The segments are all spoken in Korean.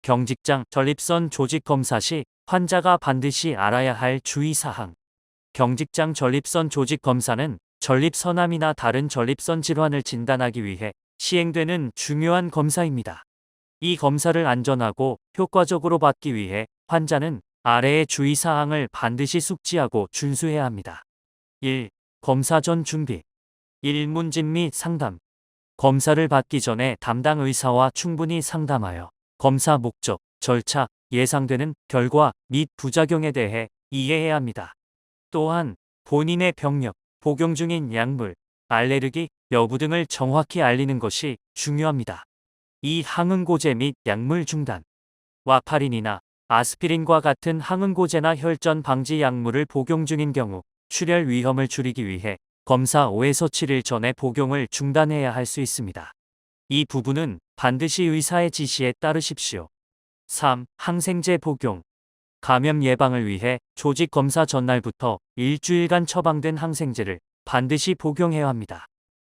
경직장 전립선 조직 검사 시 환자가 반드시 알아야 할 주의사항. 경직장 전립선 조직 검사는 전립선암이나 다른 전립선 질환을 진단하기 위해 시행되는 중요한 검사입니다. 이 검사를 안전하고 효과적으로 받기 위해 환자는 아래의 주의사항을 반드시 숙지하고 준수해야 합니다. 1. 검사 전 준비. 1. 문진 및 상담. 검사를 받기 전에 담당 의사와 충분히 상담하여 검사 목적, 절차, 예상되는 결과 및 부작용에 대해 이해해야 합니다. 또한 본인의 병력, 복용 중인 약물, 알레르기 여부 등을 정확히 알리는 것이 중요합니다. 2. 항응고제 및 약물 중단. 와파린이나 아스피린과 같은 항응고제나 혈전 방지 약물을 복용 중인 경우 출혈 위험을 줄이기 위해 검사 5에서 7일 전에 복용을 중단해야 할 수 있습니다. 이 부분은 반드시 의사의 지시에 따르십시오. 3. 항생제 복용. 감염 예방을 위해 조직 검사 전날부터 일주일간 처방된 항생제를 반드시 복용해야 합니다.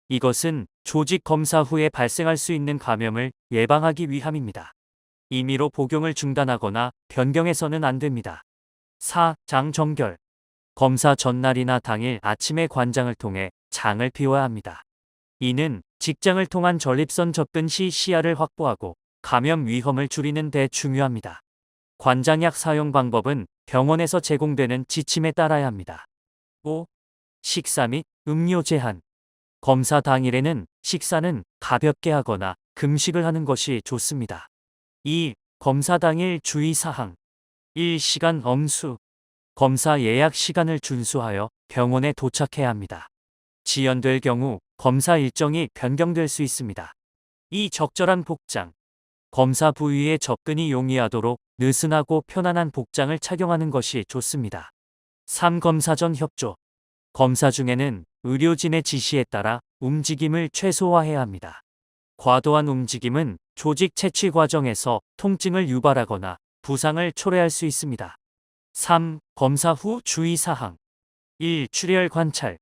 이것은 조직 검사 후에 발생할 수 있는 감염을 예방하기 위함입니다. 임의로 복용을 중단하거나 변경해서는 안 됩니다. 4. 장 정결. 검사 전날이나 당일 아침에 관장을 통해 장을 비워야 합니다. 이는 직장을 통한 전립선 접근 시 시야를 확보하고 감염 위험을 줄이는 데 중요합니다. 관장약 사용 방법은 병원에서 제공되는 지침에 따라야 합니다. 5. 식사 및 음료 제한. 검사 당일에는 식사는 가볍게 하거나 금식을 하는 것이 좋습니다. 2. 검사 당일 주의사항. 1. 시간 엄수. 검사 예약 시간을 준수하여 병원에 도착해야 합니다. 지연될 경우 검사 일정이 변경될 수 있습니다. 2. 적절한 복장. 검사 부위에 접근이 용이하도록 느슨하고 편안한 복장을 착용하는 것이 좋습니다. 3. 검사 전 협조. 검사 중에는 의료진의 지시에 따라 움직임을 최소화해야 합니다. 과도한 움직임은 조직 채취 과정에서 통증을 유발하거나 부상을 초래할 수 있습니다. 3. 검사 후 주의사항. 1. 출혈 관찰.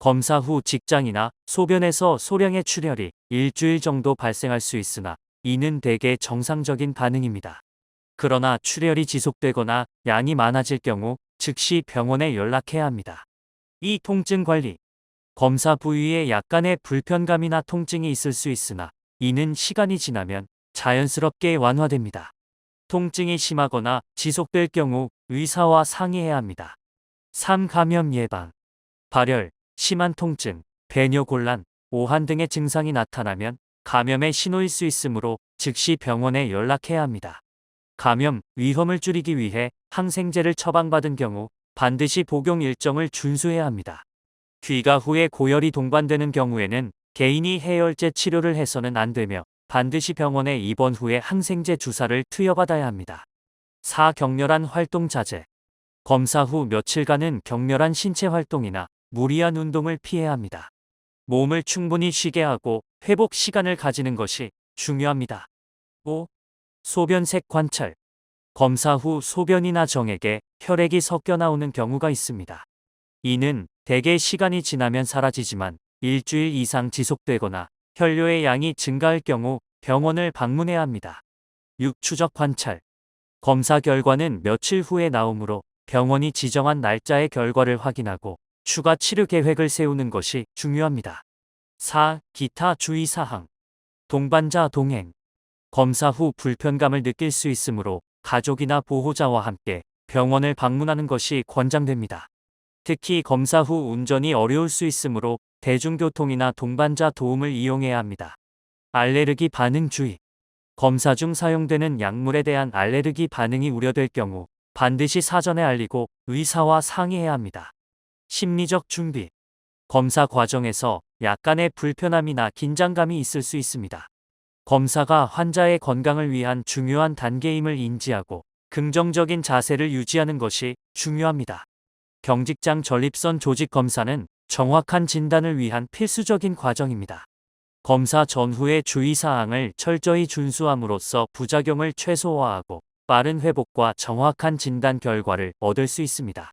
검사 후 직장이나 소변에서 소량의 출혈이 일주일 정도 발생할 수 있으나 이는 대개 정상적인 반응입니다. 그러나 출혈이 지속되거나 양이 많아질 경우 즉시 병원에 연락해야 합니다. 2. 통증 관리. 검사 부위에 약간의 불편감이나 통증이 있을 수 있으나 이는 시간이 지나면 자연스럽게 완화됩니다. 통증이 심하거나 지속될 경우 의사와 상의해야 합니다. 3. 감염 예방. 발열, 심한 통증, 배뇨곤란, 오한 등의 증상이 나타나면 감염의 신호일 수 있으므로 즉시 병원에 연락해야 합니다. 감염 위험을 줄이기 위해 항생제를 처방받은 경우 반드시 복용 일정을 준수해야 합니다. 귀가 후에 고열이 동반되는 경우에는 개인이 해열제 치료를 해서는 안 되며 반드시 병원에 입원 후에 항생제 주사를 투여받아야 합니다. 4. 격렬한 활동 자제. 검사 후 며칠간은 격렬한 신체 활동이나 무리한 운동을 피해야 합니다. 몸을 충분히 쉬게 하고 회복 시간을 가지는 것이 중요합니다. 5. 소변색 관찰. 검사 후 소변이나 정액에 혈액이 섞여 나오는 경우가 있습니다. 이는 대개 시간이 지나면 사라지지만 일주일 이상 지속되거나 혈뇨의 양이 증가할 경우 병원을 방문해야 합니다. 6. 추적 관찰. 검사 결과는 며칠 후에 나오므로 병원이 지정한 날짜의 결과를 확인하고 추가 치료 계획을 세우는 것이 중요합니다. 4. 기타 주의사항. 동반자 동행. 검사 후 불편감을 느낄 수 있으므로 가족이나 보호자와 함께 병원을 방문하는 것이 권장됩니다. 특히 검사 후 운전이 어려울 수 있으므로 대중교통이나 동반자 도움을 이용해야 합니다. 알레르기 반응 주의. 검사 중 사용되는 약물에 대한 알레르기 반응이 우려될 경우 반드시 사전에 알리고 의사와 상의해야 합니다. 심리적 준비. 검사 과정에서 약간의 불편함이나 긴장감이 있을 수 있습니다. 검사가 환자의 건강을 위한 중요한 단계임을 인지하고 긍정적인 자세를 유지하는 것이 중요합니다. 경직장 전립선 조직 검사는 정확한 진단을 위한 필수적인 과정입니다. 검사 전후의 주의사항을 철저히 준수함으로써 부작용을 최소화하고 빠른 회복과 정확한 진단 결과를 얻을 수 있습니다.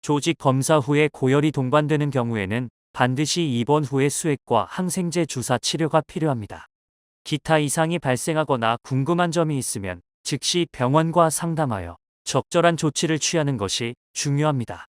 조직 검사 후에 고열이 동반되는 경우에는 반드시 입원 후에 수액과 항생제 주사 치료가 필요합니다. 기타 이상이 발생하거나 궁금한 점이 있으면 즉시 병원과 상담하여 적절한 조치를 취하는 것이 중요합니다.